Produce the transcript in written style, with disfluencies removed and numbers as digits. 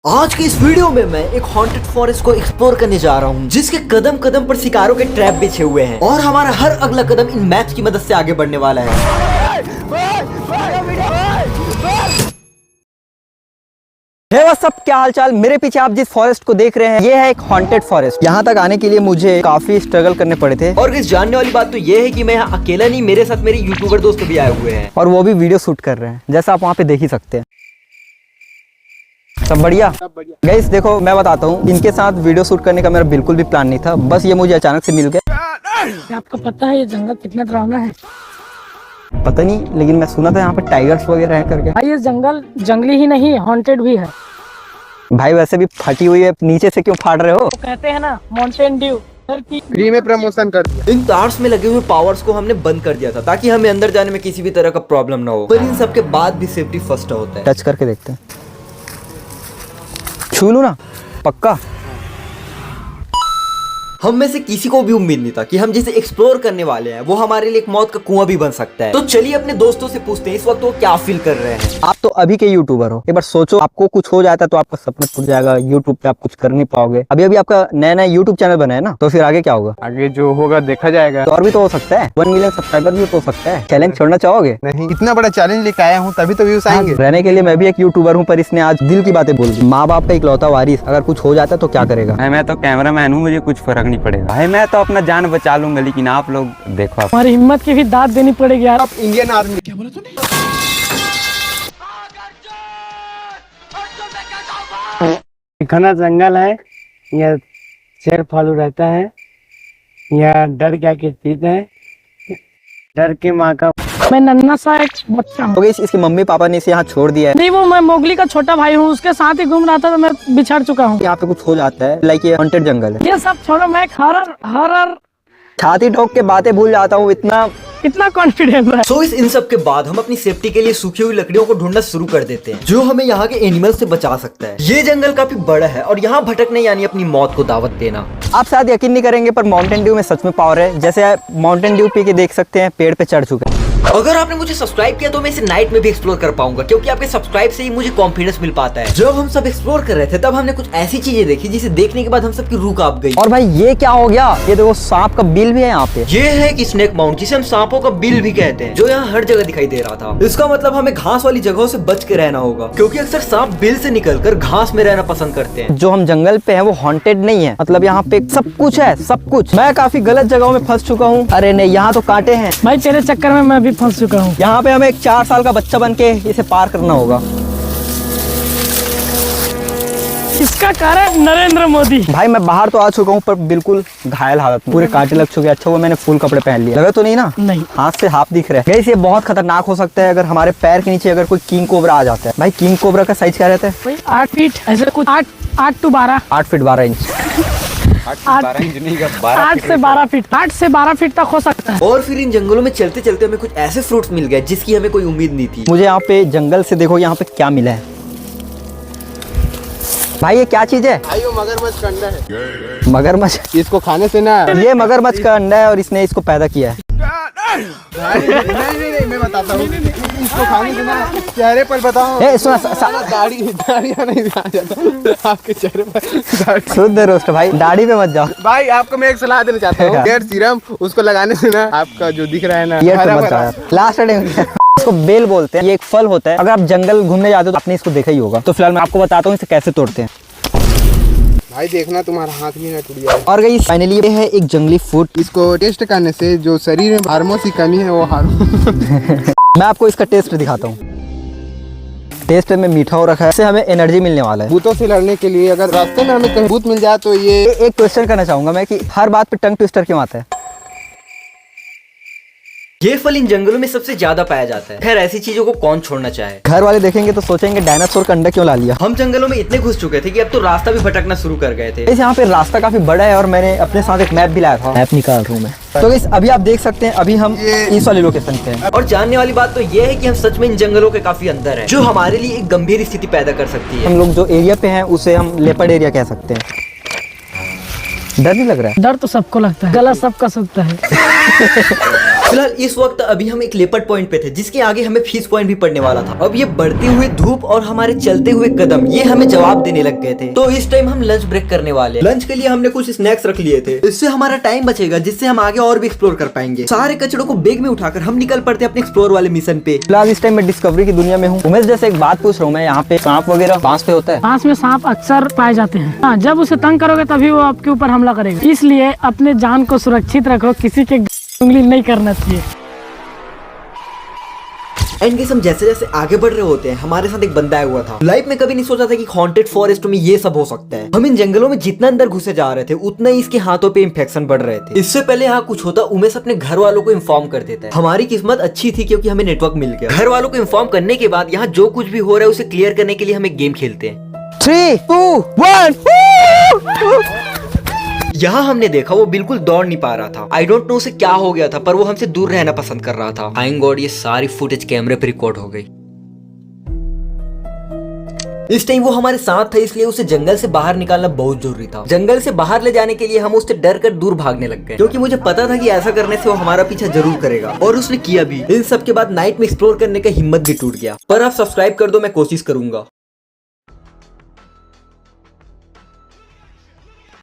आज के इस वीडियो में मैं एक हॉन्टेड फॉरेस्ट को एक्सप्लोर करने जा रहा हूँ, जिसके कदम कदम पर शिकारों के ट्रैप बिछे हुए हैं और हमारा हर अगला कदम इन मैप्स की मदद से आगे बढ़ने वाला है। हे व्हाट्स अप, क्या हालचाल। मेरे पीछे आप जिस फॉरेस्ट को देख रहे हैं ये है एक हॉन्टेड फॉरेस्ट। यहाँ तक आने के लिए मुझे काफी स्ट्रगल करने पड़े थे और इस जानने वाली बात तो ये है कि मैं यहाँ अकेला नहीं, मेरे साथ मेरे यूट्यूबर दोस्त भी आए हुए हैं और वो भी वीडियो शूट कर रहे हैं, जैसा आप वहाँ पे देख ही सकते हैं। सब बढ़िया गाइस। देखो मैं बताता हूँ, इनके साथ वीडियो शूट करने का मेरा बिल्कुल भी प्लान नहीं था, बस ये मुझे अचानक से मिल गया। आपको पता है ये जंगल कितना डरावना है? पता नहीं, लेकिन मैं सुना था यहाँ पे टाइगर्स वगैरह हैं करके। भाई ये जंगल जंगली ही नहीं हॉन्टेड भी है। भाई वैसे भी फटी हुई है, नीचे से क्यों फाड़ रहे हो? तो कहते हैं ना माउंटेन ड्यू फ्री में प्रमोशन कर दिया। इन तार्स में लगे हुए पावर्स को हमने बंद कर दिया था ताकि हमें अंदर जाने में किसी भी तरह का प्रॉब्लम ना हो, पर इन सब के बाद भी सेफ्टी फर्स्ट होता है। टच करके देखते हैं, छू लूं ना? पक्का। हम में से किसी को भी उम्मीद नहीं था कि हम जिसे एक्सप्लोर करने वाले हैं वो हमारे लिए एक मौत का कुआं भी बन सकता है। तो चलिए अपने दोस्तों से पूछते हैं इस वक्त वो क्या फील कर रहे हैं। आप तो अभी के यूट्यूबर हो, एक बार सोचो आपको कुछ हो जाता है तो आपका सपना टूट जाएगा, यूट्यूब पे आप कुछ कर नहीं पाओगे। अभी अभी आपका नया नया यूट्यूब चैनल बना है ना, तो फिर आगे क्या होगा? आगे जो होगा देखा जाएगा। तो और भी तो हो सकता है, 1 मिलियन सब्सक्राइबर भी तो हो सकता है। चैलेंज छोड़ना चाहोगे? नहीं, इतना बड़ा चैलेंज लेके आया हूँ तभी तो व्यूज आएंगे। रहने के लिए मैं भी एक यूट्यूबर हूँ, पर इसने आज दिल की बातें बोल दी। माँ बाप का इकलौता वारिस, अगर कुछ हो जाता है तो क्या करेगा? मैं तो कैमरामैन हूँ, मुझे कुछ फर्क नहीं पड़ेगा भाई, मैं तो अपना जान बचा लूंगा, लेकिन आप लोग देखो। हमारी हिम्मत की भी दाद देनी पड़ेगी यार। आप इंडियन आर्मी क्या बोला तूने? घना जंगल है, यह शेर फालू रहता है, यह डर क्या की चीज है, डर के माँ का। मैं नन्ना सा एक बच्चा हूँ। तो गाइस इसके मम्मी पापा ने इसे यहाँ छोड़ दिया है। नहीं, वो मैं मोगली का छोटा भाई हूँ, उसके साथ ही घूम रहा था तो मैं बिछड़ चुका हूँ। यहाँ पे कुछ हो जाता है, लाइक ये हॉन्टेड जंगल है। ये सब छोड़ो, मैं एक हॉरर छाती ठोक के बातें भूल जाता हूँ, इतना कॉन्फिडेंस है। सो इन सब के बाद हम अपनी सेफ्टी के लिए सूखी हुई लकड़ियों को ढूंढना शुरू कर देते हैं, जो हमें यहाँ के एनिमल से बचा सकता है। ये जंगल काफी बड़ा है और यहाँ भटकने यानी अपनी मौत को दावत देना। आप शायद यकीन नहीं करेंगे, पर माउंटेन ड्यू में सच में पावर है। जैसे आप माउंटेन ड्यू पी के देख सकते हैं, पेड़ पे चढ़ चुका है। अगर आपने मुझे सब्सक्राइब किया तो मैं इसे नाइट में भी एक्सप्लोर कर पाऊंगा, क्योंकि आपके सब्सक्राइब से ही मुझे कॉन्फिडेंस मिल पाता है। जब हम सब एक्सप्लोर कर रहे थे तब हमने कुछ ऐसी चीजें देखी जिसे देखने के बाद हम सबकी रूह कांप गई। और भाई ये क्या हो गया? ये देखो सांप का बिल भी है यहाँ पे। ये है एक स्नेक माउंट, जिसे हम सांपों का बिल भी कहते हैं, जो यहाँ हर जगह दिखाई दे रहा था। इसका मतलब हमें घास वाली जगहों से बच के रहना होगा, क्योंकि अक्सर सांप बिल से निकलकर घास में रहना पसंद करते हैं। जो हम जंगल पे है वो हॉन्टेड नहीं है, मतलब यहाँ पे सब कुछ है, सब कुछ। मैं काफी गलत जगहों में फंस चुका हूँ। अरे नहीं, यहाँ तो कांटे हैं। भाई तेरे चक्कर में मैं भी फंस चुका हूँ। यहाँ पे हमें एक 4 साल का बच्चा बन के इसे पार करना होगा। इसका कारण नरेंद्र मोदी। भाई मैं बाहर तो आ चुका हूँ, पर बिल्कुल घायल हालत में, पूरे कांटे लग चुके हैं। अच्छा हुआ मैंने फुल कपड़े पहन लिए। लगा तो नहीं ना? नहीं, हाथ से हाफ दिख रहा है। गाइस ये बहुत खतरनाक हो सकता है अगर हमारे पैर के नीचे अगर कोई किंग कोबरा आ जाता है। भाई किंग कोबरा का साइज क्या रहता है? भाई 8 फीट ऐसे कुछ, 8 to 12। 8 feet 12 inch. 12 इंच नहीं, 8 से 12 फीट, 8 से 12 फीट तक हो सकता है। और फिर इन जंगलों में चलते चलते हमें कुछ ऐसे फ्रूट्स मिल गए जिसकी हमें कोई उम्मीद नहीं थी। मुझे यहाँ पे जंगल से देखो यहाँ पे क्या मिला है। भाई ये क्या चीज है? भाई वो मगरमच्छ का अंडा है। मगरमच्छ? इसको खाने से ना, ये मगरमच्छ का अंडा है और इसने इसको पैदा किया है। नहीं, मैं बताता हूँ। इसको खाने से ना चेहरे पर बताओ, दाढ़ी नहीं आ जाता आपके चेहरे पर। शुद्ध रोस्ट भाई, दाढ़ी पे मत जाओ। भाई आपको मैं एक सलाह देना चाहता हूँ, हेयर सीरम उसको लगाने से ना आपका जो दिख रहा है ना, ये हरा तो भरा। लास्ट इसको बेल बोलते हैं। ये एक फल होता है, अगर आप जंगल घूमने जाते हो तो आपने इसको देखा ही होगा। तो फिलहाल मैं आपको बताता हूँ इसे कैसे तोड़ते हैं। भाई देखना तुम्हारा हाथ भी ना टूट जाए। और गाइस फाइनली ये है एक जंगली फ्रूट। इसको टेस्ट करने से जो शरीर में हार्मोन्स की कमी है वो मैं आपको इसका टेस्ट दिखाता हूँ। टेस्ट में मीठा हो रखा है, इससे हमें एनर्जी मिलने वाला है। भूतों से लड़ने के लिए अगर रास्ते में हमें कहीं भूत मिल जाए तो ये एक क्वेश्चन करना चाहूंगा मैं कि हर बात पे टंग ट्विस्टर क्यों आता है? ये फल इन जंगलों में सबसे ज्यादा पाया जाता है। खैर ऐसी चीजों को कौन छोड़ना चाहे। घर वाले देखेंगे तो सोचेंगे डायनासोर का अंडा क्यों ला लिया। हम जंगलों में इतने घुस चुके थे कि अब तो रास्ता भी भटकना शुरू कर गए थे। इस यहाँ पे रास्ता काफी बड़ा है और मैंने अपने साथ एक मैप भी लाया था। मैप निकाल रहा हूँ मैं। तो इस अभी आप देख सकते हैं, अभी हम इस वाली लोकेशन पे हैं। और जानने वाली बात तो ये है कि हम सच में इन जंगलों के काफी अंदर हैं, जो हमारे लिए एक गंभीर स्थिति पैदा कर सकती है। हम लोग जो एरिया पे हैं उसे हम लेपर्ड एरिया कह सकते हैं। डर नहीं लग रहा है? डर तो सबको लगता है, गला सबका सकता है। फिलहाल इस वक्त अभी हम एक लेपर्ड पॉइंट पे थे, जिसके आगे हमें फिश पॉइंट भी पड़ने वाला था। अब ये बढ़ती हुई धूप और हमारे चलते हुए कदम ये हमें जवाब देने लग गए थे। तो इस टाइम हम लंच ब्रेक करने वाले। लंच के लिए हमने कुछ स्नैक्स रख लिए थे, इससे हमारा टाइम बचेगा, जिससे हम आगे और भी एक्सप्लोर कर पाएंगे। सारे कचड़ों को बैग में उठाकर हम निकल पड़ते अपने एक्सप्लोर वाले मिशन पे। फिलहाल इस टाइम मैं डिस्कवरी की दुनिया में हूँ। उमेश जैसे एक बात पूछ रहा हूँ मैं, यहाँ पे सांप वगैरह बांस पे होता है? बांस में सांप अक्सर पाए जाते हैं। हाँ, जब उसे तंग करोगे तभी वो आपके ऊपर हमला करेगा, इसलिए अपने जान को सुरक्षित रखो, किसी के उंगली नहीं करना चाहिए। एंड गाइस, हम जैसे जैसे आगे बढ़ रहे होते हैं, हमारे साथ एक बंदा आया हुआ था। लाइफ में कभी नहीं सोचा था कि हॉन्टेड फॉरेस्ट में ये सब हो सकता है। हम इन जंगलों में जितना अंदर घुसे जा रहे थे, उतना ही इसके हाथों पे इन्फेक्शन बढ़ रहे थे। इससे पहले यहाँ कुछ होता, उमेश अपने घर वालों को इन्फॉर्म कर देता है। हमारी किस्मत अच्छी थी क्योंकि हमें नेटवर्क मिल गया। घर वालों को इन्फॉर्म करने के बाद यहाँ जो कुछ भी हो रहा है उसे क्लियर करने के लिए हम एक गेम खेलते हैं। 3, 2, 1। यहाँ हमने देखा वो बिल्कुल दौड़ नहीं पा रहा था। आई डोंट नो उसे क्या हो गया था, पर वो हमसे दूर रहना पसंद कर रहा था। थैंक गॉड ये सारी फुटेज कैमरे पे रिकॉर्ड हो गई। इस टाइम वो हमारे साथ था, इसलिए उसे जंगल से बाहर निकालना बहुत जरूरी था। जंगल से बाहर ले जाने के लिए हम उससे डर कर दूर भागने लग गए, क्योंकि मुझे पता था कि ऐसा करने से वो हमारा पीछा जरूर करेगा, और उसने किया भी। इन सब के बाद नाइट में एक्सप्लोर करने का हिम्मत भी टूट गया। पर आप सब्सक्राइब कर दो, मैं कोशिश करूंगा।